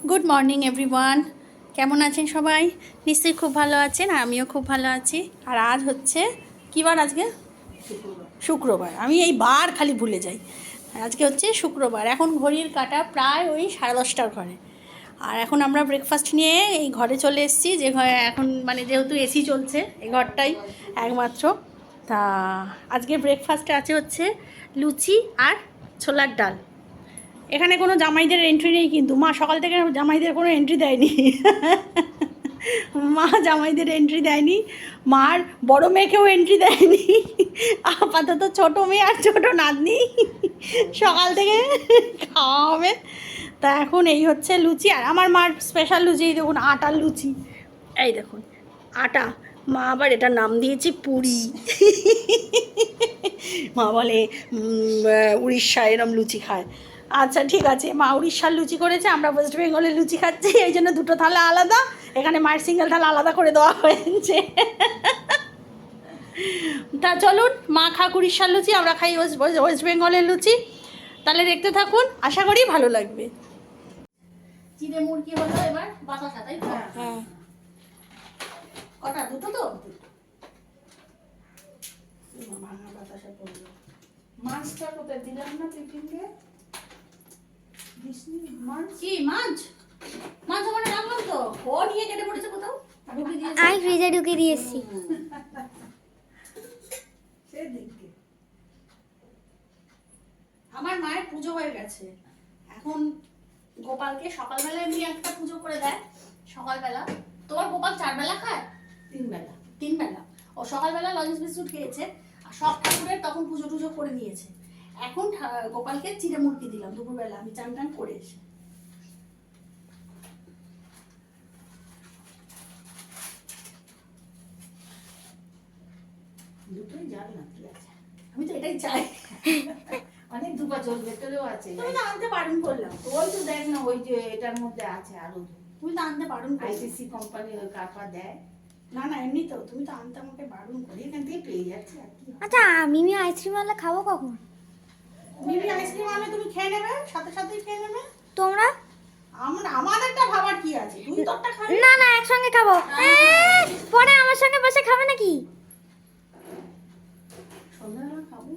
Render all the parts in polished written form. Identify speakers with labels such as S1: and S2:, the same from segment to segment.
S1: Good morning everyone, কেমন আছেন সবাই? নিশ্চয়ই খুব ভালো আছেন, আর আমিও খুব ভালো আছি। আর আজ হচ্ছে কী বার? আজকে শুক্রবার। আমি এই বার খালি ভুলে যাই। আজকে হচ্ছে শুক্রবার। এখন ঘড়ির কাঁটা প্রায় ওই 10:30টার ঘরে। আর এখন আমরা ব্রেকফাস্ট নিয়ে এই ঘরে চলে এসেছি, যে ঘরে এখন মানে যেহেতু এসি চলছে এই ঘরটাই একমাত্র। তা আজকে ব্রেকফাস্টে আছে হচ্ছে লুচি আর ছোলার ডাল। এখানে কোনো জামাইদের এন্ট্রি নেই, কিন্তু মা সকাল থেকে জামাইদের কোনো এন্ট্রি দেয়নি। মা জামাইদের এন্ট্রি দেয়নি, মার বড় মেয়েকেও এন্ট্রি দেয়নি। আপাতত ছোটো মেয়ে আর ছোটো নাতনি সকাল থেকে খাওয়া হবে। তা এখন এই হচ্ছে লুচি, আর আমার মার স্পেশাল লুচি। এই দেখুন আটার লুচি, এই দেখুন আটা। মা আবার এটার নাম দিয়েছে পুরি। মা বলে উড়িষ্যা এরম লুচি খায়। আচ্ছা ঠিক আছে, মা উড়িষ্যার লুচি করেছে, আমরা ওয়েস্ট বেঙ্গলের লুচি খাচ্ছি, এই জন্য দুটো থালা আলাদা। এখানে মায়ের সিঙ্গেল থালা আলাদা করে দেওয়া হয়েছে। তা চলুন, মা খাক উড়িষ্যার লুচি, আমরা খাই ওয়েস্ট বেঙ্গলের লুচি। তাহলে দেখতে থাকুন, আশা করি ভালো লাগবে। চিড়ে মুরগি হলো এবার বাতাসা, তাই তো? হ্যাঁ। কটা? দুটো তো? ভাঙা বাতাসা করলো।
S2: মাছটা কোথায় দিলাম না টিফিনকে? মাছ
S1: কি মাছ? মাছ ওখানে রাখলাম তো, ও নিয়ে কেটে পড়েছে কোথাও, ঢুকে দিয়েছে।
S3: আমি ফ্রিজে ঢুকিয়ে দিয়েছি।
S2: সেদিকে
S1: আমার মায়ের পুজো হয়ে গেছে। এখন গোপালকে সকালবেলা এমনি একটা পুজো করে দেয় সকালবেলা। তোমার গোপাল 4 বেলা খায়?
S2: 3 বেলা।
S1: 3 বেলা। ও সকালবেলা লজেন্স বিস্কুট খেয়েছে, আর সব ঠাকুরের তখন পুজো টুজো করে নিয়েছে। এখন গোপালকে চিড়ে মুরগি দিলাম দুপুরবেলা, আমি চান টান করে এসে।
S2: দুটোই জাল না কি আছে?
S1: আমি তো এটাই চাই।
S2: অনেক দুপা জল ভেতরেও আছে।
S1: তুমি তো আনতে বারণ করলাম।
S2: ওই তো দেখ না, ওই যে এটার মধ্যে আছে আরো।
S1: তুমি তো আনতে বারণ করলে।
S2: আইসিসি কোম্পানি ওই কাপা দেয়।
S1: না না, এমনি তো তুমি তো আনতে আমাকে বারণ করে।
S2: এখান থেকে পেয়ে যাচ্ছে আর কি।
S3: আচ্ছা, মিমি আইসক্রিম আনলে খাবো কখন?
S1: মিমি আইসক্রিম আনলে তুমি খেয়ে নেবে, সাথে সাথেই খেয়ে নেবে।
S3: তোমরা?
S1: আমাদেরটা ভাবার কি আছে? তুমি তোরটা খাবে।
S3: না না, একসঙ্গে খাবো। পরে আমার সঙ্গে বসে খাবে নাকি?
S1: সন্ধ্যাবেলা খাবো।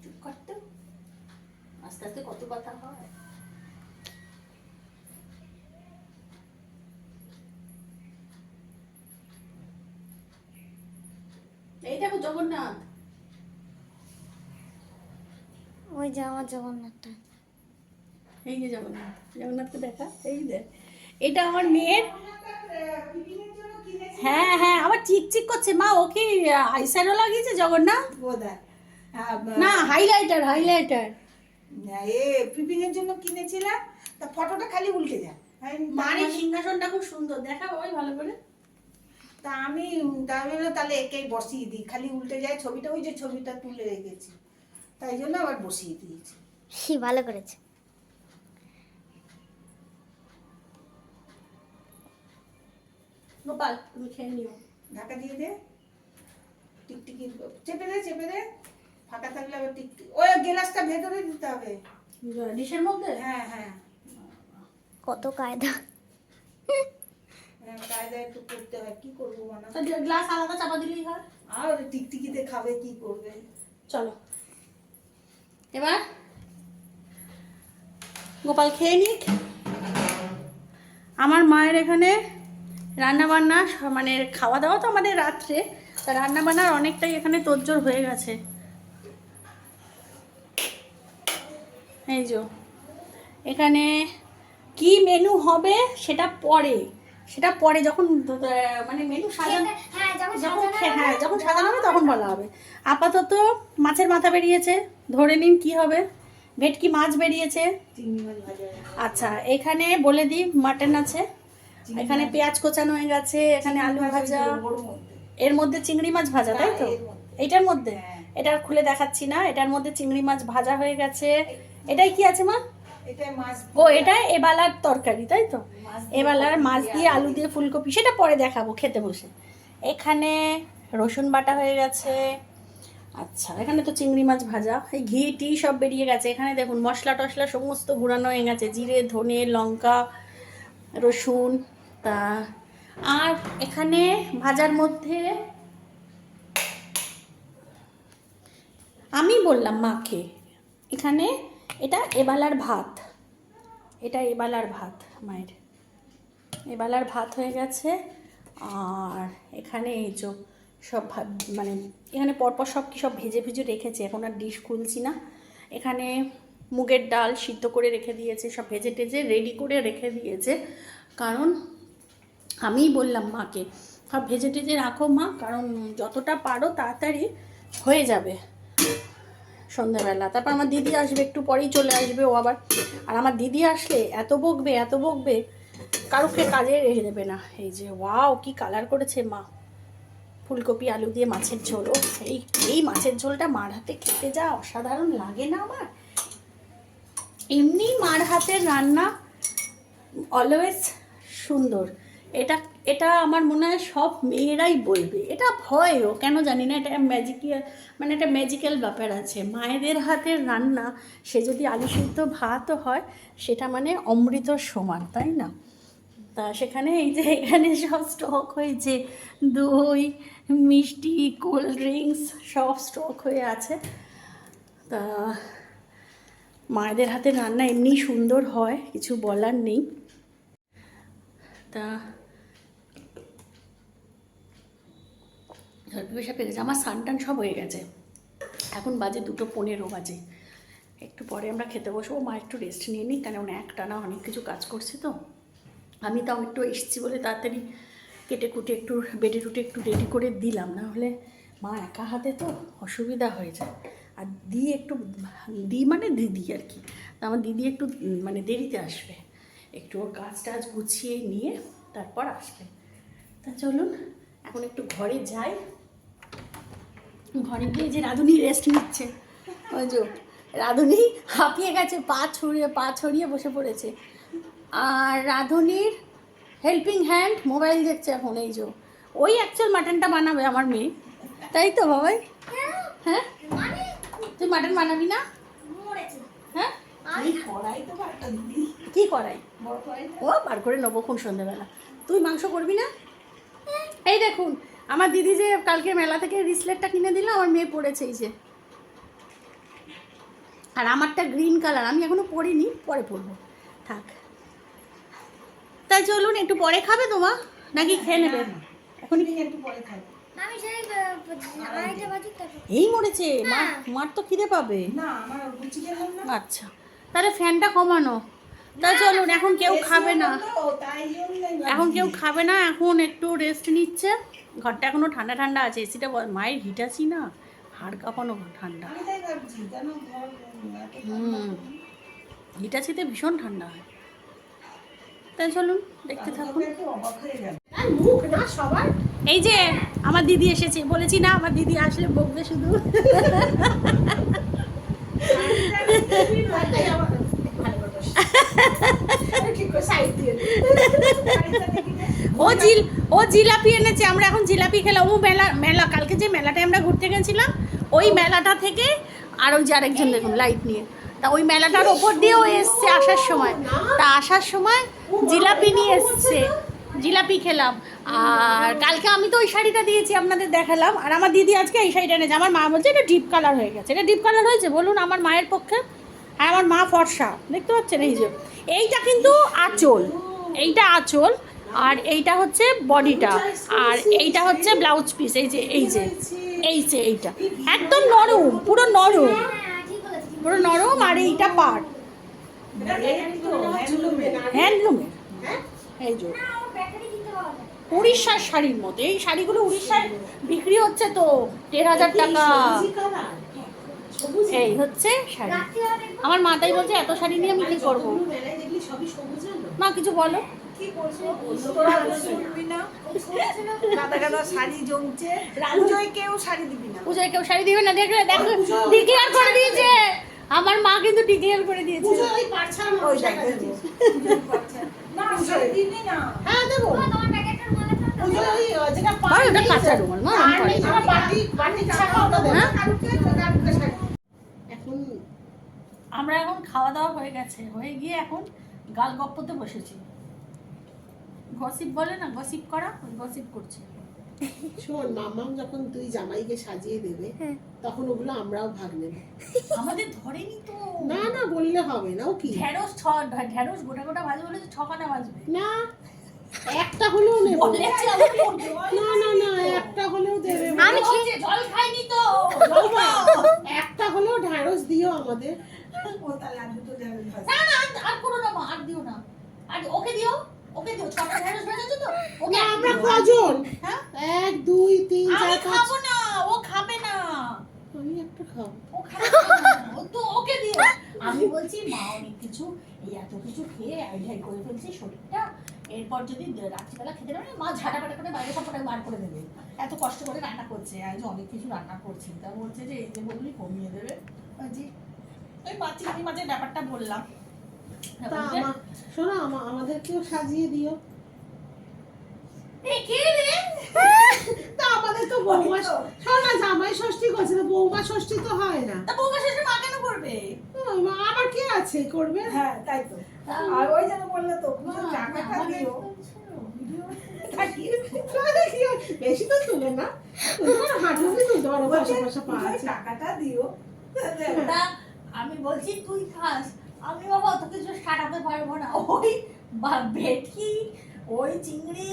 S1: চুপ করতে, আস্তে আস্তে কত কথা হয়। এই দেখো জগন্নাথ।
S3: ওই যে আমার জগন্নাথটা।
S1: এই যে জগন্নাথ, জগন্নাথকে দেখা, এই দেখ। এটা আমার মেয়ের। হ্যাঁ হ্যাঁ, আবার চিকচিক করছে। মা ও কি আইশ্যাডো লাগিয়েছে জগন্নাথ?
S2: বোধহয়
S1: না, হাইলাইটার হাইলাইটার।
S2: এ পিপিং এর জন্য কিনেছিলাম, তা ফটোটা খালি উল্টে যায়।
S1: মার এই সিংহাসনটা খুব সুন্দর, দেখা বাবাই ভালো করে।
S2: তা আমি তাহলে একেই বসিয়ে দিই, খালি উল্টে যায় ছবিটা। ওই যে ছবিটা তুলে রেখেছি, তাই জন্য আবার বসিয়ে দিয়েছি।
S3: ভালো করেছে।
S1: গোপাল তুমি খেয়ে নিও।
S2: ঢাকা দিয়ে দে, টিকটিকি চেপে দে, চেপে দে। ফাঁকা থাকলে আবার টিকটিকি, ওই গ্লাসটা ভেতরে দিতে হবে।
S1: ডিশের মধ্যে।
S2: হ্যাঁ হ্যাঁ
S3: কত কায়দা।
S2: হ্যাঁ, কায়দা একটু করতে হয়, কি করবো মানা।
S1: তো গ্লাস আলাদা চাপা দিলেই হয়।
S2: আর টিকটিকিতে খাবে, কি করবে।
S1: চলো এবার গোপাল খেয়ে নিক। আমার মায়ের এখানে রান্নাবান্না, মানে খাওয়া দাওয়া তো আমাদের রাত্রে, তা রান্নাবান্নার অনেকটাই এখানে তোড়জোড় হয়ে গেছে। এই যে এখানে কি মেনু হবে সেটা পরে যখন মানে মেনু সাজানো, যখন সাজানো হবে তখন বলা হবে। আপাতত মাছের মাথা বেরিয়েছে, ধরে নিন কি হবে। ভেটকি মাছ বেরিয়েছে।
S2: চিংড়ি মাছ ভাজা।
S1: আচ্ছা, এখানে বলে দিই মাটন আছে, এখানে পেঁয়াজ কোচানো হয়ে গেছে, এখানে আলু ভাজা, এর মধ্যে চিংড়ি মাছ ভাজা, তাই তো? এইটার মধ্যে, এটা খুলে দেখাচ্ছি না। এটার মধ্যে চিংড়ি মাছ ভাজা হয়ে গেছে। এটাই কি আছে মা?
S2: এটাই মাছ।
S1: ও, এটা এবালার তরকারি, তাই তো? এবালার মাছ দিয়ে আলু দিয়ে ফুলকপি, সেটা পরে দেখাবো খেতে বসে। এখানে রসুন বাটা হয়ে গেছে। আচ্ছা, এখানে তো চিংড়ি মাছ ভাজা, এই ঘি টি সব বেরিয়ে গেছে। এখানে দেখুন মশলা টশলা সমস্ত ঘুরানো হয়ে গেছে, জিরে ধনে লঙ্কা রসুন। তা আর এখানে ভাজার মধ্যে আমি বললাম মাকে, এখানে এটা এবেলার ভাত, এটা এবেলার ভাত মায়ের, এবেলার ভাত হয়ে গেছে। আর এখানে এই যে সব মানে এখানে পরপর সব কি সব ভেজে ভেজে রেখেছে, এখন আর ডিশ খুলছি না। এখানে মুগের ডাল সিদ্ধ করে রেখে দিয়েছে, সব ভেজে টেজে রেডি করে রেখে দিয়েছে। কারণ আমিই বললাম মাকে সব ভেজে টেজে রাখো মা, কারণ যতটা পারো তাড়াতাড়ি হয়ে যাবে সন্ধ্যাবেলা। তারপর আমার দিদি আসবে, একটু পরেই চলে আসবে ও আবার। আর আমার দিদি আসলে এত বকবে এত বকবে, কারোকে কাজে রেখে দেবে না। এই যে ওয়াও কি কালার করেছে মা, ফুলকপি আলু দিয়ে মাছের ঝোল। ও এই মাছের ঝোলটা মার হাতে খেতে যা অসাধারণ লাগে না আমার। এমনি মার হাতের রান্না অলওয়েজ সুন্দর। এটা এটা আমার মনে হয় সব মেয়েরাই বলবে, এটা ভয়ও কেন জানি না, এটা ম্যাজিক্যাল, মানে একটা ম্যাজিক্যাল ব্যাপার আছে মায়েদের হাতের রান্না। সে যদি আলু সিদ্ধ ভাতও হয় সেটা মানে অমৃত সমান, তাই না? তা সেখানে এই যে এখানে সব স্টক হয়েছে, দই মিষ্টি কোল্ড ড্রিঙ্কস সব স্টক হয়ে আছে। তা মায়েদের হাতের রান্না এমনি সুন্দর হয়, কিছু বলার নেই। তা ঝড় পেশা পেরেছে, আমার সানটান সব হয়ে গেছে। এখন বাজে 2:15 বাজে, একটু পরে আমরা খেতে বসবো। মা একটু রেস্ট নিয়ে নিই, কারণ একটানা অনেক কিছু কাজ করছে তো। আমি তাও একটু এসেছি বলে তাড়াতাড়ি কেটে কুটে একটু বেটে টুটে একটু রেডি করে দিলাম, না হলে মা একা হাতে তো অসুবিধা হয়ে যায়। আর মানে দিদি আর কি, আমার দিদি একটু মানে দেরিতে আসবে, একটু ওর কাজ টাজ গুছিয়ে নিয়ে তারপর আসবে। তা চলুন এখন একটু ঘরে যাই। ঘরে গিয়ে যে রাধুনি রেস্ট নিচ্ছে, ওই যে রাধুনি হাঁপিয়ে গেছে, পা ছড়িয়ে বসে পড়েছে। আর রাধুনির হেল্পিং হ্যান্ড মোবাইল দেখছে এখন। এই যে ওই অ্যাকচুয়াল মাটনটা বানাবে আমার মেয়ে, তাই তো বাবাই? হ্যাঁ, তুই মাটন বানাবি না? হ্যাঁ, কি করাই ও বার করে নেবো কোন সন্ধ্যেবেলা। তুই মাংস করবি না? এই দেখুন আমার দিদি যে কালকে মেলা থেকে রিসলেটটা কিনে দিল, আমার মেয়ে পড়েছে এই যে। আর আমারটা গ্রিন কালার, আমি এখনো পরিনি, পরে পরবো, থাক। তাই চলুন একটু পরে খাবে তোমা নাকি খেয়ে নেবে? এখন
S2: একটু পরে খাবো।
S1: এই মরেছে মার তো খিদে পাবে।
S2: না আমার রুচি খেলাম না।
S1: আচ্ছা তাহলে ফ্যানটা কমানো। তাই চলুন, এখন কেউ খাবে না, এখন কেউ খাবে না, এখন একটু রেস্ট নিচ্ছে। ঘরটা এখনো ঠান্ডা ঠান্ডা আছে, এসিটা মায়ের হিট আছি না, হাড় কাঁপানো ঠান্ডা। হিটাচিতে ভীষণ ঠান্ডা হয়। তাই চলুন দেখতে থাকুন। এই যে আমার দিদি এসেছে, বলেছি না আমার দিদি আসলে বকবে শুধু। ও জিলাপি এনেছে, আমরা এখন জিলাপি খেলাম। ও মেলা কালকে যে মেলাটায় আমরা ঘুরতে গেছিলাম, ওই মেলাটা থেকে। আর ওই যে আরেকজন দেখুন লাইট নিয়ে, তা ওই মেলাটার ওপর দিয়েও এসছে আসার সময়। তা আসার সময় জিলাপি নিয়ে এসছে, জিলাপি খেলাম। আর কালকে আমি তো ওই শাড়িটা দিয়েছি আপনাদের দেখালাম, আর আমার দিদি আজকে এই শাড়িটা এনেছে। আমার মা বলছে এটা ডিপ কালার হয়ে গেছে। এটা ডিপ কালার হয়েছে বলুন আমার মায়ের পক্ষে? আর আমার মা ফর্সা, দেখতে পাচ্ছেন? এই যে এইটা কিন্তু আঁচল, এইটা আঁচল, আর এইটা হচ্ছে বডিটা, আর এইটা হচ্ছে ব্লাউজ পিস। এই যে এইটা একদম নরম, পুরো নরম, পুরো নরম। আর এইটা পাট হ্যান্ডলুমের। এই যে উড়িষ্যার শাড়ির মতো, এই শাড়িগুলো উড়িষ্যায় বিক্রি হচ্ছে তো 13,000 টাকা। এই হচ্ছে শাড়ি। আমার মা তাই বলছে এত শাড়ি নিয়ে আমি কি করবো। মা কিছু বলো।
S2: পুজোয় কেউ শাড়ি দিবে না,
S1: দেখো ডিক্লেয়ার করে দিয়েছে আমার মা, কিন্তু ডিক্লেয়ার করে দিয়েছে।
S2: হ্যাঁ দেবো, পুজো ওই যেটা
S1: আর ওটা কাঁচা রুমাল, মা, আমি পারি না।
S2: বাটি ছাপা ওটা দেবে
S1: হ্যাঁ?
S2: এখন
S1: আমরা এখন খাওয়া দাওয়া হয়ে গেছে, হয়ে গিয়ে এখন গাল গপ্পতে বসেছি। গসিপ বলে না, গসিপ করা, ওই গসিপ করছি।
S2: শোন, মামাম যখন তুই জামাইকে সাজিয়ে দেবে তখন ওগুলো আমরাও ভাগ নেব।
S1: আমাদের ধরেনি তো।
S2: না না বললে হবে না। ও কি
S1: ঢেঁড়স গোটা গোটা ভাজবে বলে ছখানা ভাজবে।
S2: না, একটা হলেও নেব।
S1: বলেছি আমি।
S2: না না না, একটা হলেও দেবে।
S3: আমি
S1: বলছে, জল খাইনি তো।
S2: একটা হলেও ঢ্যাঁড়স দিও আমাদের।
S1: না না, আর করো না মা, আর দিও না। আর ওকে দিও, ছটা ঢেঁড়স ভেজেছো তো। ওকে
S2: না, আমরা কজন?
S1: হ্যাঁ,
S2: 1 2 3
S1: আমি
S2: 4
S1: খাবো
S2: 5।
S1: না, ও খাবে না।
S2: আমি একটা খাবো।
S1: ও খাবে না, ও তো ওকে দিও। আমি বলছি মা অনেক কিছু, এই এত কিছু খেয়ে আইঢাই করে ফেলছি শরীরটা, এরপর যদি রাত্রিবেলা খেতে পারে মা ঝাঁটাপাটা করে বাইরে সবটাই বার করে দেবে। এত কষ্ট করে রান্না করছে, আজ অনেক কিছু রান্না করছি, তা বলছে যে এই যে বললি কমিয়ে দেবে। জি, ওই চিংড়ি মাছের ব্যাপারটা বললাম।
S2: তা শোনো, আমাদেরকেও সাজিয়ে দিও।
S1: এ কে রে?
S2: তা আমাদের তো বৌমা, শোনো না, জামাই ষষ্ঠী করছে তো, বৌমা ষষ্ঠী তো হয় না।
S1: তা বৌমা শেষে মা কেন করবে?
S2: আমার কে আছে করবে?
S4: হ্যাঁ তাই তো। আর ওই জন্য বললে তো পুজোর টাকাটা দিও।
S2: বেশি তো তুলে না, হাঁটু তুলতে পারো, পাশে পাশে পা
S4: পুজোর
S2: আছে।
S4: টাকাটা দিও।
S1: তা আমি বলছি তুই খাস, আমি বাবা অত কিছু সারাতে পারবো না। ওই ভেটকি, ওই চিংড়ি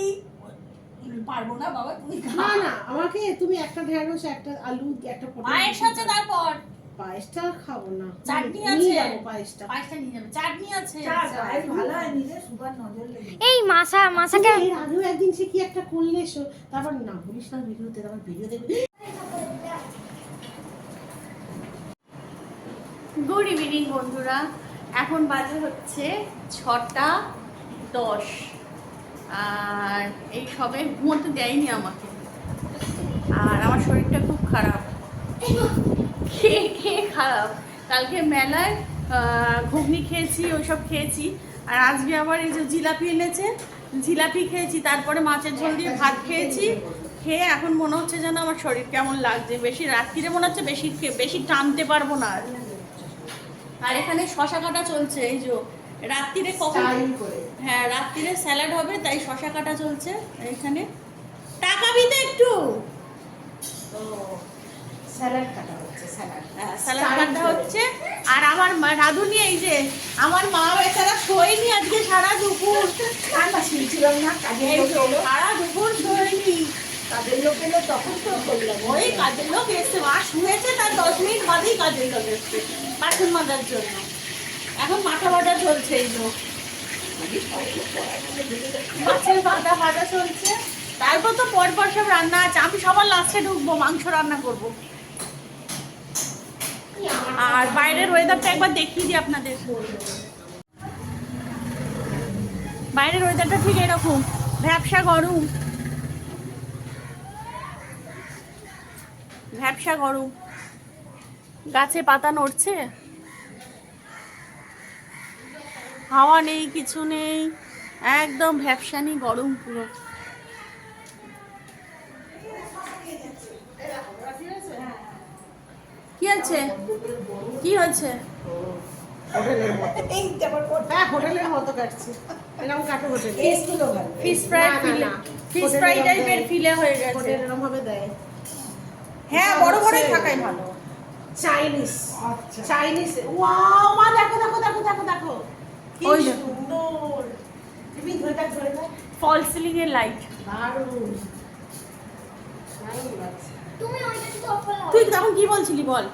S1: পারবো না বাবা, তুই খা।
S2: না না, আমাকে তুমি একটা ঢেঁড়স, একটা আলু, একটা পটল।
S1: পায়েস আছে, তারপর
S2: পায়েসটা খাবো না।
S1: চাটনি
S2: নিয়ে
S1: আছে।
S2: যাবো পায়েসটা।
S1: পায়েসটা নিয়ে যাবে, চাটনি আছে।
S4: চাই ভালো হয়, নিজের সুগার নজর লেগে।
S3: এই মাসাকে
S2: এর আগেও একদিন সে কি একটা করলে এসো, তারপর না বলিস না ভিডিওতে, তারপর ভিডিও দেখবি।
S1: গুড ইভিনিং বন্ধুরা, এখন বাজে হচ্ছে 6:10, আর এই সবে ঘুমোতে দেয়নি আমাকে, আর আমার শরীরটা খুব খারাপ, খেয়ে খারাপ। কালকে মেলায় ঘুগনি খেয়েছি, ওইসব খেয়েছি, আর আজকে আবার এই যে জিলাপি এনেছে, জিলাপি খেয়েছি, তারপরে মাছের ঝোল দিয়ে ভাত খেয়েছি। খেয়ে এখন মনে হচ্ছে যেন আমার শরীর কেমন লাগছে, বেশি রাত্রিরে মনে হচ্ছে বেশি টানতে পারবো না। আর এখানে শশা কাটা চলছে, এই যে রাত্রিরে কখন, হ্যাঁ রাত্রিরে স্যালাড হবে, তাই শশা কাটা চলছে এখানে। টাকা দিতে একটু
S2: স্যালাড কাটা হচ্ছে,
S1: স্যালাড কাটা হচ্ছে। আর আমার রাধুনি, এই যে আমার মা বেচারা শোয়নি আজকে সারা দুপুর,
S4: ঠান্ডা শুনছিলাম না, কাজের
S1: এই
S4: লোক
S1: যে
S4: এলো।
S1: সারা দুপুর শোয়নি।
S4: কাজের লোক এলো তখন তো করলাম।
S1: ওই কাজের লোক এসছে, মা শুয়েছে, তার 10 মিনিট বাদেই কাজের লোক এসছে বাসন মাজার জন্য। এখন মাথা ভাজা চলছে, এই যে মাছের ভাজা চলছে, তারপর তো পরপর সব রান্না আছে। আমি সবার লাস্টে ঢুকবো, মাংস রান্না করব। আর বাইরের ওয়েদারটা একবার দেখিয়ে দিই আপনাদের। বাইরের ওয়েদারটা ঠিক এরকম, ভ্যাপসা গরম, ভ্যাপসা গরম, গাছে পাতা নড়ছে, হাওয়া নেই, কিছু নেই, একদম ভ্যাপসানি গরম পুরো। কি আছে, কি হয়েছে?
S2: হোটেলের মতো।
S4: এই যেমন
S2: হ্যাঁ, হোটেলের মতো কাটছে, এরকম কাটে হোটেল।
S4: টেস্টগুলো ভালো।
S1: ফিশ ফ্রাই
S2: না,
S1: ফিলে,
S2: না।
S1: ফিশ ফ্রাই
S2: হোটেলের
S1: টাইপের
S2: মধ্যে-
S1: ফিলে হয়ে গেছে।
S2: হোটেল এরকম ভাবে দেয়।
S1: হ্যাঁ, বড় বড়ই থাকাই ভালো।
S2: চাইনিজ,
S4: আচ্ছা।
S2: চাইনিজ। ওয়াও মা, দেখো দেখো দেখো দেখো দেখো, কি
S1: ওই দেখো।
S2: সুন্দর। তুমি ধরে থাক, ধরে থাক।
S1: ফল সিলিং এর লাইট।
S2: দারুণ, দারুণ লাগছে।
S3: তুমি ওইটা তো অফ করো।
S1: তুই তখন কি বলছিলি বল?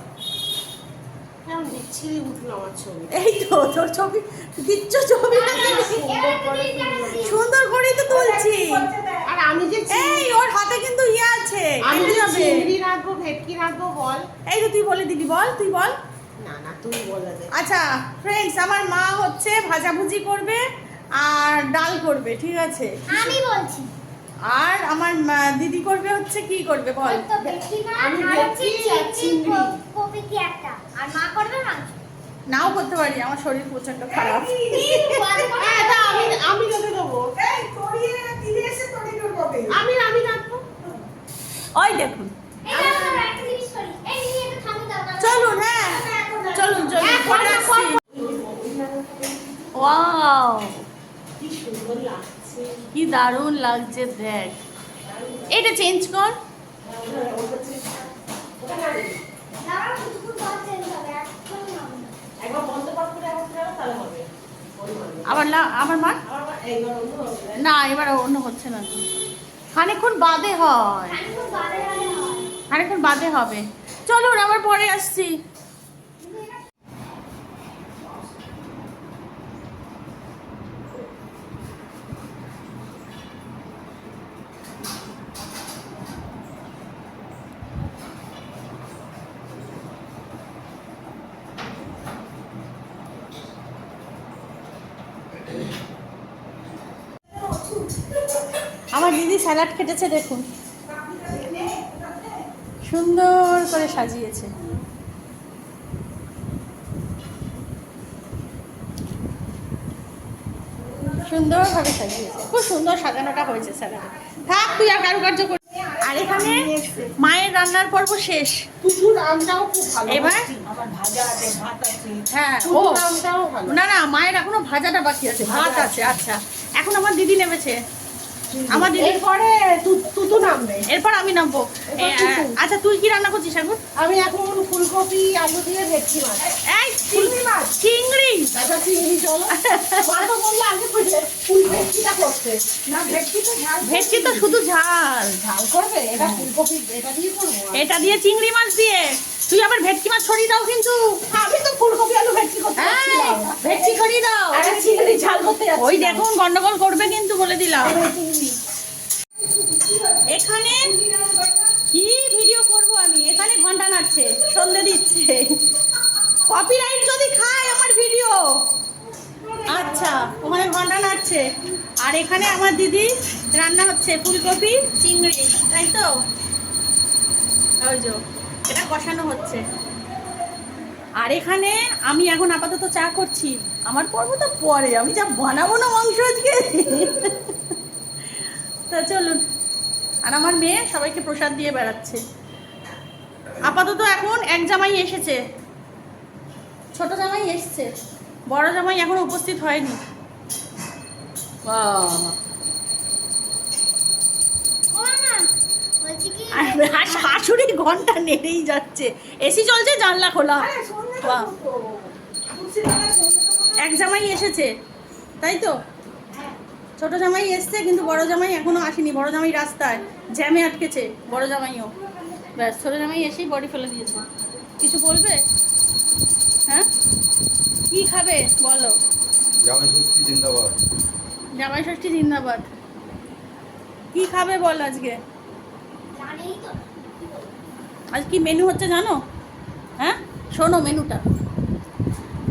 S2: কেমন বিচ্ছিরি উঠলো আমার ছবি।
S1: এই তো তোর ছবি দিচ্ছ, ছবি
S2: সুন্দর করে তুললো।
S1: সুন্দর করেই তো তুলছি।
S2: আর আমি যে
S1: এই ওর হাতে কিন্তু ইয়ে আছে,
S2: আমি
S1: কেটে
S2: যে
S1: যাবে।
S2: চিংড়ি রাখবো, ভেটকি রাখবো, বল।
S1: এই তো তুই বলে দিলি, বল তুই বল।
S2: না না, তুই বলে দে।
S1: আচ্ছা ফ্রেন্ডস, আমার মা হচ্ছে ভাজাভুজি করবে আর ডাল করবে, ঠিক আছে?
S3: আমি বলছি
S1: আর আমার দিদি করবে হচ্ছে, কি করবে বল?
S3: ওই তো বেশি না,
S2: আমি
S3: আর হচ্ছে
S2: ভেটকি আর
S3: চিংড়ি
S2: চিংড়ি।
S3: কপি কি একটা, আর মা করবে মাংস।
S1: নাও করতে পারি, আমার শরীর প্রচন্ড খারাপ।
S2: হ্যাঁ, তা আমি আমি কেটে দেবো।
S4: এই তরিয়ে তীরে এসে তরি করবো। কবে?
S2: আমি রাখবো।
S1: ওই দেখুন,
S3: এই দাও, দাও, একটা জিনিস করি। এই নিয়ে একটু থামু দাও, দাও।
S1: চলুন, হ্যাঁ চলুন চলুন, পরে আসছি। ওয়াও,
S2: কি সুন্দর লাগছে।
S1: কি দারুণ লাগছে দেখ। এটা চেঞ্জ কর।
S3: দাঁড়াও, কিছুক্ষণ পর চেঞ্জ হবে, এখন হবে না।
S2: একবার বন্ধ পাঠ করে একবার ফেরাও, তাহলে হবে।
S1: আবার আমার মা
S2: আবার এইবার অন্য হবে।
S1: না, এবার অন্য হচ্ছে না তো। খানিকক্ষণ বাদে হয়,
S3: খানিকক্ষণ বাদে বাদে হয়।
S1: খানিকক্ষণ বাদে হবে। চলুন, আবার পরে আসছি। আমার দিদি স্যালাড কেটেছে দেখুন, সুন্দর করে সাজিয়েছে। সুন্দরভাবে সাজিয়েছে, খুব সুন্দর সাজানোটা হয়েছে স্যালাড। থাক, তুই আর কারুকার্য কর। আর এখানে মায়ের রান্নার পর্ব শেষ।
S2: টুটুর আমটাও খুব ভালো।
S1: এবার?
S2: আবার ভাজা আছে, ভাত আছে।
S1: হ্যাঁ, ও
S2: টুটুর আমটাও ভালো।
S1: না না, মায়ের এখনো ভাজাটা বাকি আছে, ভাত আছে। আচ্ছা, এখন আমার দিদি নেমেছে। আমার দিদি
S2: এরপরে তুতু নামবে।
S1: এরপর আমি নামবো। আচ্ছা, তুই কি রান্না করছিস এখন?
S2: আমি এখন ফুলকপি আলু দিয়ে ভেটকি মাছ।
S1: এই চিংড়ি মাছ, চিংড়ি।
S2: আচ্ছা চিংড়ি চলো। মা তো বললো আগে ফুল ভেটকিটা করতে। না ভেটকি তো ঝাল।
S1: ভেটকি তো শুধু ঝাল।
S2: ঝাল করবে? এটা ফুলকপি এটা দিয়ে করবো।
S1: এটা দিয়ে চিংড়ি মাছ দিয়ে। তুই আবার ভেটকি মাছ ছড়িয়ে দাও কিন্তু।
S2: আমি তো ফুলকপি আলু ভেটকি করতে
S1: এই,
S2: যাচ্ছিলাম।
S1: ভেটকি ছড়িয়ে দাও।
S2: আরে চিংড়ি ঝাল করতে যাচ্ছি।
S1: ওই দেখুন, গন্ডগোল করবে কিন্তু, বলে দিলাম। এখানে কি ভিডিও করব আমি? এখানে ঘন্টা নাচছে, সন্ধে দিচ্ছে। কপিরাইট যদি খায় আমার ভিডিও। আচ্ছা, ওখানে ঘন্টা নাচছে। আর এখানে আমার দিদি রান্না হচ্ছে ফুলকপি চিংড়ি, তাই তো? ওই যে এটা কষানো হচ্ছে। আর এখানে আমি এখন আপাতত চা করছি। আমার পর্ব তো পরে, আমি যা বানাবো না মাংস আজকে। তা চলুন। আর আমার মেয়ে সবাইকে প্রসাদ দিয়ে বেড়াচ্ছে। আপাতত এখন এক জামাই এসেছে, ছোট জামাই এসছে, বড় জামাই এখনো উপস্থিত হয়নি। বাহ!
S3: ও মামা, বলছি কি
S1: আর শাশুড়ি ঘন্টা নেড়েই যাচ্ছে। এসি চলছে, জানলা খোলা। বাহ! এক জামাই এসেছে, তাই তো? ছোট জামাই এসছে, কিন্তু বড় জামাই এখনো আসেনি। বড় জামাই রাস্তায় জ্যামে আটকেছে, বড় জামাইও। ব্যাস, ছোট জামাই এসেই বডি ফেলে দিয়েছে। কিছু বলবে? হ্যাঁ, কি খাবে বলো?
S5: জামাই ষষ্ঠী জিন্দাবাদ।
S1: জামাই ষষ্ঠী জিন্দাবাদ। কি খাবে বল আজকে?
S3: জানেই তো।
S1: আজ কি মেনু হচ্ছে জানো? হ্যাঁ, শোনো মেনুটা।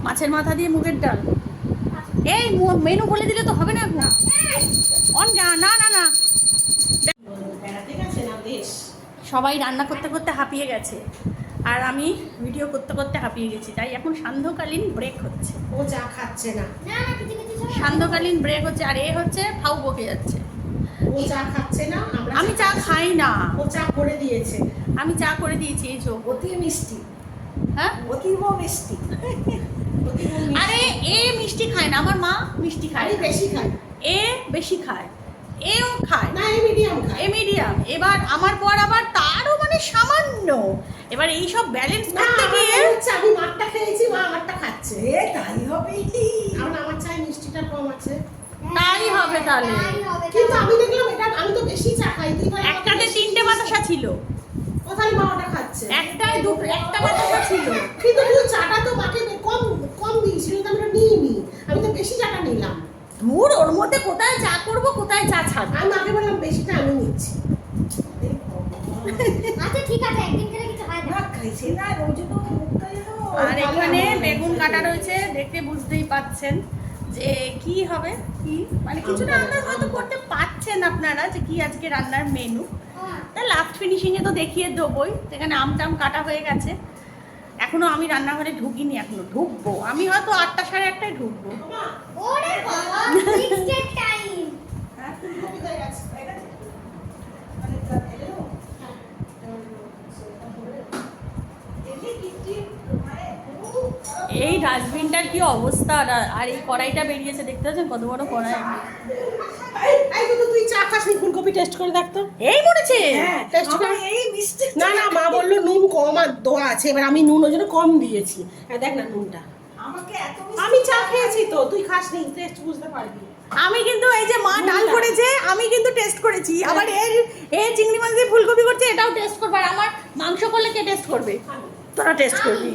S1: মাছের মাথা দিয়ে মুগের ডাল। এই মেনু বলে দিলে তো হবে না এখন। না না না,
S2: বেড়াতে গেছে না বেশ।
S1: সবাই রান্না করতে করতে হাঁপিয়ে গেছে, আর আমি ভিডিও করতে করতে হাঁপিয়ে গেছি। তাই এখন সান্ধ্যকালীন ব্রেক হচ্ছে।
S2: ও চা খাচ্ছে না।
S3: না না, কিছু কিছু সব
S1: সান্ধ্যকালীন ব্রেক হচ্ছে। আর এ হচ্ছে ফাউ বকে যাচ্ছে।
S2: ও চা খাচ্ছে না। আমরা
S1: আমি চা খাই না।
S2: ও চা করে দিয়েছে।
S1: আমি চা করে দিয়েছি, এই চো।
S2: অতি মিষ্টি।
S1: হ্যাঁ,
S2: অতীব মিষ্টি। অতীব মিষ্টি।
S1: আরে এ মিষ্টি খায় না, আমার মা মিষ্টি খায়
S2: আমি
S1: না।
S2: বেশি খাই।
S1: এ বেশি খায়, এও খায়
S2: না এই মিডিয়াম খাই।
S1: এ মিডিয়াম। এবার আমার পর আবার তারও মানে সামান্য। এবার এই সব ব্যালেন্স
S2: না
S1: করতে গিয়ে
S2: হচ্ছে আমি মারটা খেয়েছি, মা আমারটা খাচ্ছে।
S4: এ তাই হবে।
S2: কারণ আমার চাই মিষ্টিটা কম আছে।
S1: তাই হবে তাহলে।
S3: তাই হবে,
S2: কিন্তু
S3: তাই
S2: আমি দেখলাম এটা আমি তো বেশি চা খাই। তুই ভাই আমাকে
S1: একটাতে
S2: বেশি
S1: 3টে বাতাসা ছিল,
S2: ও তাহলে মা ওটা খাচ্ছে।
S1: একটায় দুটো, একটা বাতাসা ছিল।
S2: কিন্তু তুই চাটা তো মাকে কম কম দিয়েছিল, তো আমরা নিইনি। আমি তো বেশি চাটা নিলাম।
S1: ধুর, ওর মধ্যে কোথায় চা করব, কোথায় চা ছাড়বো।
S2: আমি মাকে বললাম বেশিটা আমি নিচ্ছি।
S3: আচ্ছা ঠিক আছে, একদিন খেলে কিছু হয় না।
S4: না খাইছে না, রোজ তো মুখটা যেন
S1: আর এখানে বেগুন কাটা রয়েছে, দেখে বুঝতেই পাচ্ছেন যে কি হবে। কি মানে কিছুটা আন্দাজ হয়তো করতে পারছেন আপনারা যে কি আজকে রান্নার মেনু।
S3: হ্যাঁ।
S1: তা লাস্ট ফিনিশিংয়ে তো দেখিয়ে দেবই। এখানে আমটাম কাটা হয়ে গেছে। এখনো আমি রান্নাঘরে ঢুকিনি, এখনো ঢুকবো। আমি হয়তো 8টা সাড়ে 8টায় ঢুকবো।
S3: ওরে বাবা, ফিক্সড টাইম।
S2: হ্যাঁ ফুলকপি হয়ে গেছে।
S1: ডাস্টবিনটার কি অবস্থা, আর এই কড়াইটা বেরিয়েছে দেখতে পাচ্ছেন কত বড় কড়াই।
S2: এই কিন্তু তুই চা খাসনি, ফুলকপি টেস্ট করে দেখ তো।
S1: এই মরেছে।
S2: হ্যাঁ টেস্ট করে।
S4: এই মিষ্টি
S2: না না, মা বললো নুন কম আর দেওয়া আছে, এবার আমি নুন ওই জন্য কম দিয়েছি। হ্যাঁ দেখ না নুনটা,
S4: আমাকে এত
S2: আমি চা খেয়েছি তো, তুই খাসনি, টেস্ট বুঝতে পারবি।
S1: আমি কিন্তু এই যে মা ডাল করেছে আমি কিন্তু টেস্ট করেছি, আবার এর চিংড়ি মাছ দিয়ে ফুলকপি করছে এটাও টেস্ট করবে, আর আমার মাংস করলে কে টেস্ট করবে? তোরা টেস্ট করবি।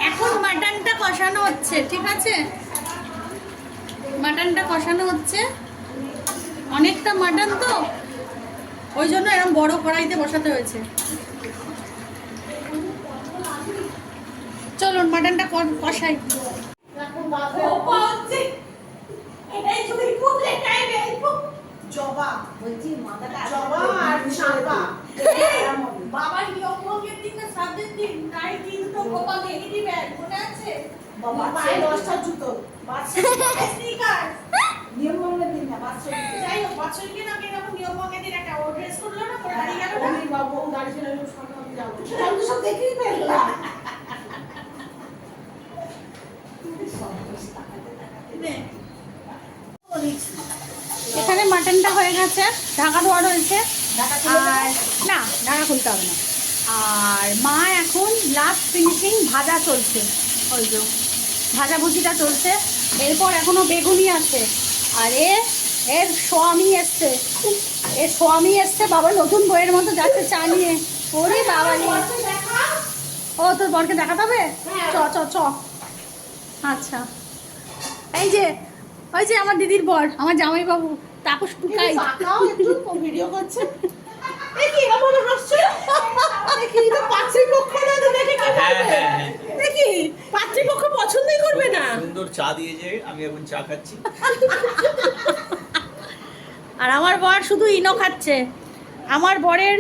S1: এখন মাটনটা কষানো হচ্ছে, ঠিক আছে, মাটনটা কষানো হচ্ছে, অনেকটা মাটন তো ওই জন্য এরকম বড় কড়াইতে বসাতে হয়েছে। চলুন মাটনটা কষাই।
S2: জবা
S4: বলছি মাথাটা
S2: জবা আর শালবা।
S1: বাবার নিয়ম ভঙ্গের দিন না শ্রাদ্ধের দিন তাই কিন্তু গোপা ভেঙে দিবে, মনে আছে?
S2: বাবা পায়ে 10টা জুতো।
S4: নিয়ম ভঙ্গের দিন না, বাচ্চা
S1: যাই হোক বছরকে না এরকম নিয়ম ভঙ্গের দিন একটা ও ড্রেস করলো না, পরে দাঁড়িয়ে গেল না।
S2: আমি বাবু দাঁড়িয়ে ছিল, আমি সামনে আমি যাবো। আমি তো সব দেখেই ফেললাম।
S1: এখানে মাটনটা হয়ে গেছে, ঢাকা দেওয়া রয়েছে, আর না ঢাকা খুলতে হবে না। আর মা এখন লাস্ট ফিনিশিং ভাজা চলছে, ওই যে ভাজাভুজিটা চলছে, এরপর এখনো বেগুনি আছে। আর এর স্বামী এসছে, এর স্বামী এসছে, বাবা নতুন বইয়ের মতো যাচ্ছে চা নিয়ে। ওরে বাবা নিয়ে, ও তোর বরকে দেখাতে হবে, চ চ চ। আচ্ছা এই যে ওই যে আমার দিদির বর, আমার জামাইবাবু তাপস টুকাই।
S2: তাকাও একটু, ভিডিও করছে। এই কি এরকম ভাবে হাসছে? দেখি তো পাত্রীপক্ষ না, তো দেখে কি বলবে? দেখি পাত্রীপক্ষ পছন্দই করবে না।
S6: সুন্দর চা দিয়েছে, আমি এখন চা খাচ্ছি।
S1: আর আমার বর শুধু ইনো খাচ্ছে। আমার বরের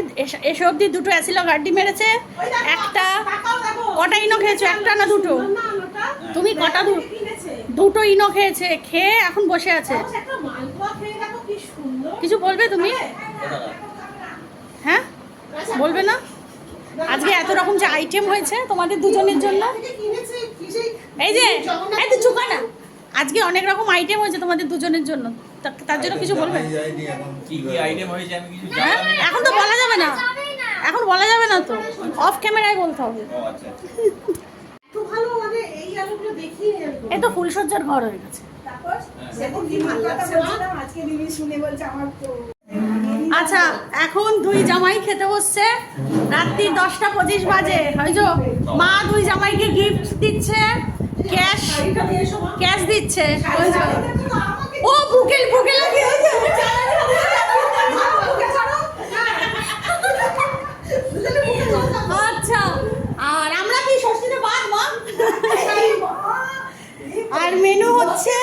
S1: এসব অব্দি দুটো অ্যাসিলো গাড্ডি মেরেছে,
S2: ওই দেখো,
S1: একটা
S2: তাকাও, দেখো।
S1: কটা ইনো খেয়েছো? একটা না দুটো?
S2: না, ওটা
S1: তুমি কটা
S2: কিনেছে।
S1: দুটো ইনো খেয়েছে, খেয়ে এখন বসে আছে।
S2: তাও একটা মালপোয়া খেয়ে দেখো কি সুন্দর।
S1: কিছু বলবে তুমি? হ্যাঁ বলবে না? আজকে এত রকম যে আইটেম হয়েছে তোমাদের দুজনের জন্য।
S2: থেকে কিনেছে কি সেই
S1: এই যে
S2: জগন্নাথ
S1: এই তো চুকা না, আজকে অনেক রকম আইটেম হয়েছে তোমাদের দুজনের জন্য, তার জন্য কিছু বলবে?
S5: জানাই যায়নি এখন
S6: কি কি আইটেম হয়েছে আমি কিছু
S1: হ্যাঁ
S6: জানি না।
S1: এখন তো বলা যাবে না, এখন বলা যাবে না তো, অফ ক্যামেরায় বলতে হবে।
S6: ও আচ্ছা আচ্ছা।
S2: এত ভালো, মানে এই আলুগুলো দেখিয়ে এরকম।
S1: এই তো ফুলসজ্জার ঘর হয়ে গেছে।
S4: তারপর
S2: দেখো কি
S4: কি
S2: ভালো
S4: কথা
S2: লাগছে না?
S4: বলছিলাম, আজকে দিদি শুনে বলছে আমার তো
S1: আচ্ছা এখন দুই জামাই খেতে বসছে, রাত্রি 10টা 25 বাজে। ওই যে মা দুই জামাইকে গিফট দিচ্ছে, ক্যাশ ক্যাশ দিচ্ছে। ওই যে ও বুকে বুকে লাগিয়ে ওই যে আচ্ছা। আর আমরা কি ষষ্ঠীতে বাদ মা? আর মেনু হচ্ছে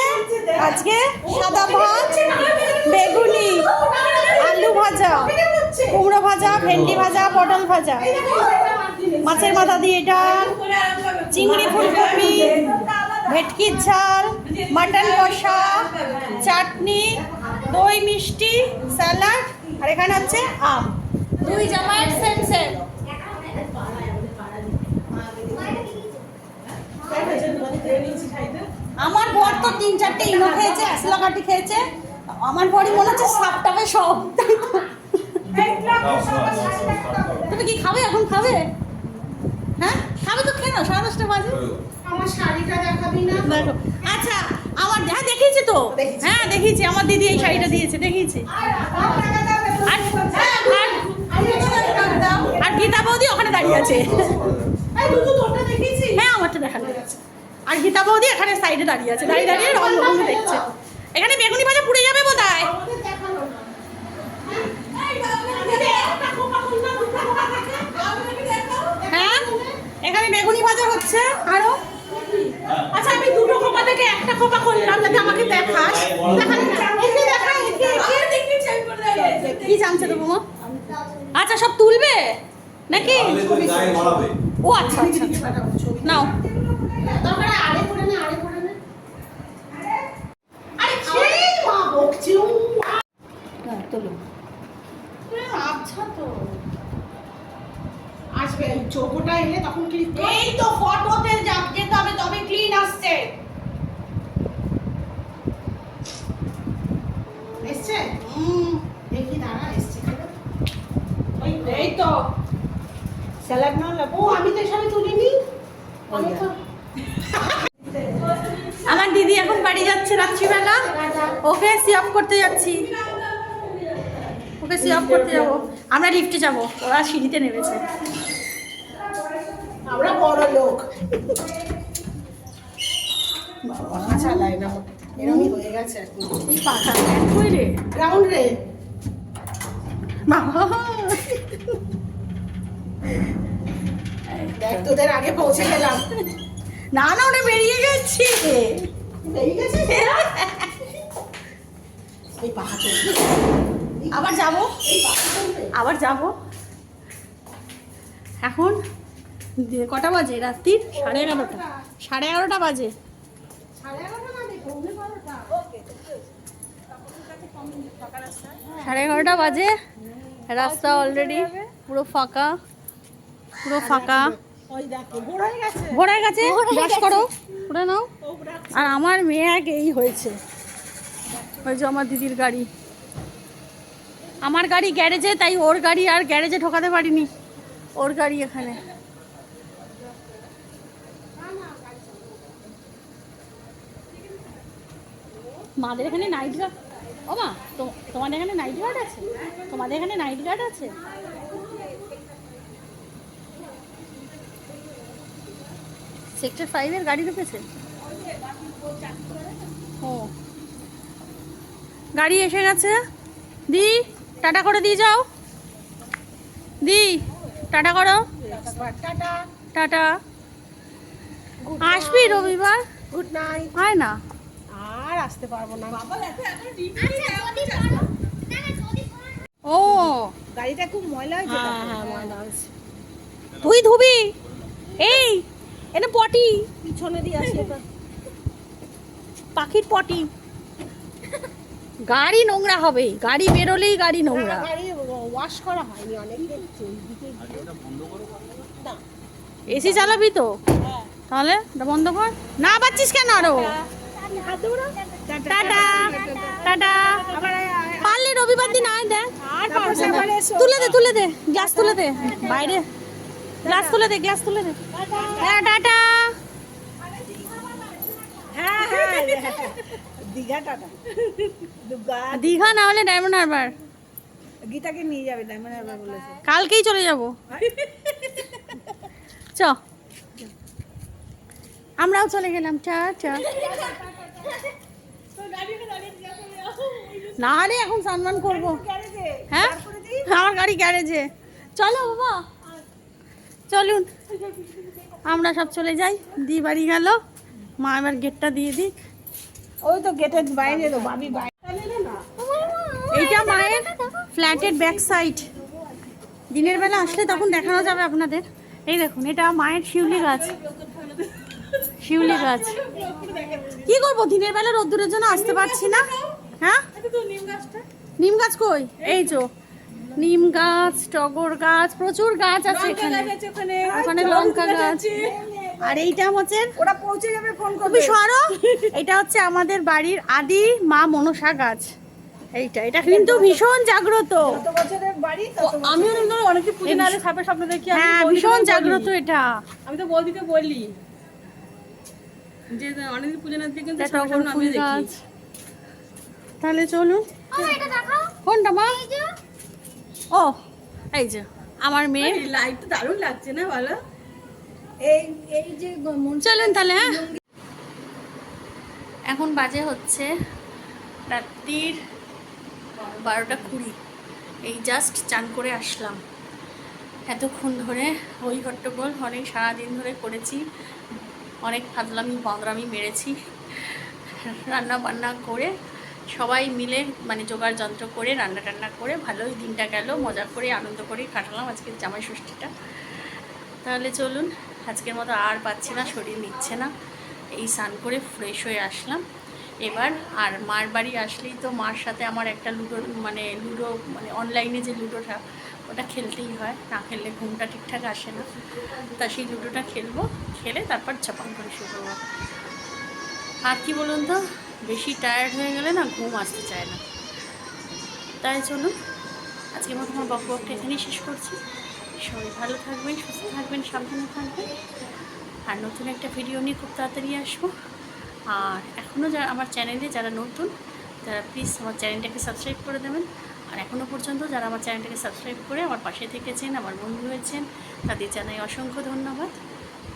S1: আজকে সাদা ভাত, বেগুনি, আলু ভাজা, কুমড়ো ভাজা, ভেন্ডি ভাজা, পটল ভাজা, মাছের মাথা দিয়ে ডাল, চিংড়ি ফুলকপি, ভেটকির ঝাল, মাটন কষা, চাটনি, দই মিষ্টি, স্যালাড, আর এখানে হচ্ছে আম। দুই জামাইয়ের সেম সেম। আমার বর তো 3-4টে ইনো খেয়েছে, আসলা কাটি খেয়েছে, আমার বরই মনে হচ্ছে সাপটাকে সব। তাই তো? তুমি কি খাবে এখন? খাবে? হ্যাঁ খাবে তো, খেয়ে নাও, 10:30 বাজে।
S2: আমার শাড়িটা দেখাবি না?
S1: দেখো আচ্ছা আমার, হ্যাঁ দেখিয়েছি তো, হ্যাঁ দেখিয়েছি, আমার দিদি এই শাড়িটা দিয়েছে, দেখিয়েছি। আর গীতা বৌদি ওখানে দাঁড়িয়ে আছে।
S2: এই দুটো তোরটা দেখেছি।
S1: হ্যাঁ আমারটা দেখানো যাচ্ছে। আর গীতা বৌদি এখানে সাইডে দাঁড়িয়ে আছে, দাঁড়িয়ে দাঁড়িয়ে রং রং দেখছে। এখানে বেগুনি ভাজা পুড়ে যাবে বোধ হয়।
S2: আমাদের দেখালো না।
S1: হ্যাঁ এখানে বেগুনি ভাজা হচ্ছে আরো।
S2: আচ্ছা আমি দুটো খোপা থেকে একটা খোপা করলাম, যাতে আমাকে দেখাস। দেখালি না? একে দেখা, একে।
S1: কি জানছে তো মামা? আচ্ছা সব তুলবে নাকি?
S5: তাহলে তো গায়ে মারাবে।
S1: ও আচ্ছা আচ্ছা নাও।
S2: দরকার আরে করে নে, আরে করে নে। আরে সেই মা বকছে।
S1: তোলো। আচ্ছা তো
S2: আসবে আসবে, চৌকোটা এলে তখন ক্লিক কর। এই তো ফটোতে যেতে হবে, তবে ক্লিন আসছে। এসছে? দেখি দাঁড়া, এসছে কেন? এই তো স্যালাড না লাগবো। আমি তো এসবে তুলিনি। আমি তো
S1: আমার দিদি এখন বাড়ি যাচ্ছে রাত্রিবেলা, ওকে সি অফ করতে যাচ্ছি, ওকে সি অফ করতে যাবো। আমরা লিফটে যাব, ওরা সিঁড়িতে নেমেছে।
S2: আমরা বড় লোক। বাবা চালায় না, এরকমই হয়ে গেছে এখন।
S1: এই পাখা কই রে
S2: গ্রাউন্ড রে
S1: বাবা,
S2: দেখ তোদের আগে পৌঁছে গেলাম।
S1: না না ওটা বেরিয়ে গেছে।
S2: বেরিয়ে গেছে? এই পাখা চলবে।
S1: আবার যাব,
S2: এই পাখা চলবে।
S1: আবার যাব। এখন কটা বাজে? রাত্রির 11:30। 11:30 বাজে।
S2: 11:30 না, পৌনে 12টা।
S1: 11:30 বাজে, রাস্তা অলরেডি পুরো ফাঁকা, পুরো ফাঁকা।
S2: ওই দেখো বড় হয়ে গেছে।
S1: ভোর হয়ে গেছে, ব্রাশ করো, করে নাও। আর আমার মেয়ে এক এই হয়েছে, ওই যে আমার দিদির গাড়ি, আমার গাড়ি গ্যারেজে, তাই ওর গাড়ি আর গ্যারেজে ঢোকাতে পারিনি, ওর গাড়ি এখানে। মাদের এখানে নাইট গার্ড, ও মা তোমাদের এখানে নাইট গার্ড আছে? তোমাদের এখানে নাইট গার্ড আছে? সেক্টর 5-এর গাড়ি ঢুকেছে। ও গাড়ি এসে গেছে। দি টাটা করে দিয়ে যাও, দি টাটা করো,
S2: টাটা।
S1: টাটা। আসবি রবিবার?
S2: Good night.
S1: হয় না,
S2: আর আসতে পারবো না। বাবা দেখো এখন
S1: ও
S2: গাড়িটা খুব ময়লা হয়েছে। হ্যাঁ ময়লা হয়েছে।
S1: তুই ধুবি? এই এটা পটি,
S2: পিছনে দিয়ে আসলে
S1: পাখির পটি। গাড়ি নোংরা হবে, গাড়ি বেরোলেই গাড়ি নোংরা।
S2: গাড়ি ওয়াশ করা হয়নি অনেকদিন।
S1: এসি চালাবি তো? তাহলে এটা বন্ধ কর না, পাচ্ছিস কেন আরো? Tata tata. পারলে রবিবার দিন আয়, দেখ তুলে দে, তুলে দে, গ্লাস তুলে দে, বাইরে গ্লাস তুলে দে, গ্লাস তুলে দে। হ্যাঁ টাটা।
S2: হ্যাঁ দীঘা টাটা।
S1: দীঘা না হলে ডায়মন্ড হারবার।
S2: গীতাকে নিয়ে যাবে ডায়মন্ড হারবার বলেছে।
S1: কালকেই চলে যাব। চ আমরাও চলে গেলাম। চা চা। না রে এখন সম্মান করবো। হ্যাঁ আমার গাড়ি গ্যারেজে। চলো বাবা চলুন, আমরা সব চলে যাই। দি বাড়ি গেল, মা এবার গেটটা দিয়ে দিক।
S2: ওই তো গেটের বাইরে তো ভাবি বাইরে।
S1: এইটা মায়ের ফ্ল্যাটের ব্যাক সাইড। দিনের বেলা আসলে তখন দেখানো যাবে আপনাদের। এই দেখুন, এটা মায়ের শিউলি গাছ, শিউলি গাছ। কি করবো, দিনের বেলা রোদ্দুরের জন্য আসতে পারছি না। হ্যাঁ নিম গাছ কই? এই তো নিম গাছ, টগর গাছ, প্রচুর গাছ আছে এখানে। ওখানে লঙ্কা গাছ। আর এইটা হচ্ছে,
S2: ওরা পৌঁছে যাবে ফোন
S1: তুমি সরো, এটা হচ্ছে আমাদের বাড়ির আদি মা মনসা গাছ। এটা কিন্তু ভীষণ জাগ্রত।
S2: কত বছরের বাড়ি?
S4: আমিও কিন্তু অনেকে পুজো না হলে সাপের স্বপ্ন দেখি। আমি
S1: হ্যাঁ
S4: বৌদিকে
S1: ভীষণ
S4: বলি।
S1: জাগ্রত এটা।
S4: আমি তো বৌদিকে বলি যে অনেকদিন পুজো না দিয়ে কিন্তু
S1: এটা
S4: সাপের
S1: টগর
S4: স্বপ্ন
S1: ফুল
S4: আমি দেখি।
S1: গাছ। তাহলে চলুন।
S3: এটা দেখাও,
S1: কোনটা মা?
S3: এই যে
S1: ও এই যে আমার মেয়ে।
S4: এই লাইট তো দারুণ লাগছে না, বলো?
S2: এই এই যে
S1: চলুন তাহলে। হ্যাঁ এখন বাজে হচ্ছে রাত্রির 12:20। এই জাস্ট চান করে আসলাম। এতক্ষণ ধরে ওই হট্টগোল অনেক সারাদিন ধরে করেছি, অনেক ফাজলামি বাঁদরামি মেরেছি, রান্না বান্না করে সবাই মিলে মানে জোগাড় যন্ত্র করে রান্না টান্না করে ভালোই দিনটা গেল, মজা করে আনন্দ করে কাটালাম আজকের জামাই ষষ্ঠীটা। তাহলে চলুন, আজকের মতো আর পাচ্ছি না, শরীর নিচ্ছে না। এই স্নান করে ফ্রেশ হয়ে আসলাম এবার। আর মার বাড়ি আসলেই তো মার সাথে আমার একটা লুডো মানে অনলাইনে যে লুডোটা, ওটা খেলতেই হয়, না খেললে ঘুমটা ঠিকঠাক আসে না। তা সেই লুডোটা খেলবো, খেলে তারপর চাপান করে শুরু। আর কি বলুন তো, বেশি টায়ার্ড হয়ে গেলে না ঘুম আসতে চায় না। তাই চলুন আজকের মতো আমার বকবকটা এখানেই শেষ করছি। সবাই ভালো থাকবেন, সুস্থ থাকবেন, সাবধানে থাকবেন। আর নতুন একটা ভিডিও নিয়ে খুব তাড়াতাড়ি আসবো। আর এখনও যারা আমার চ্যানেলে যারা নতুন, তারা প্লিজ আমার চ্যানেলটাকে সাবস্ক্রাইব করে দেবেন। আর এখনও পর্যন্ত যারা আমার চ্যানেলটাকে সাবস্ক্রাইব করে আমার পাশে থেকেছেন, আমার বন্ধু হয়েছেন, তাদের জানাই অসংখ্য ধন্যবাদ।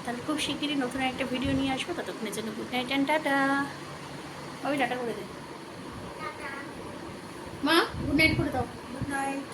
S1: তাহলে খুব শিগগিরই নতুন একটা ভিডিও নিয়ে আসবো। ততক্ষণের জন্য গুড নাইট অ্যান্ড টাটা। ওই টাটা করে দে মা, গুড নাইট করে দাও।
S2: Good night.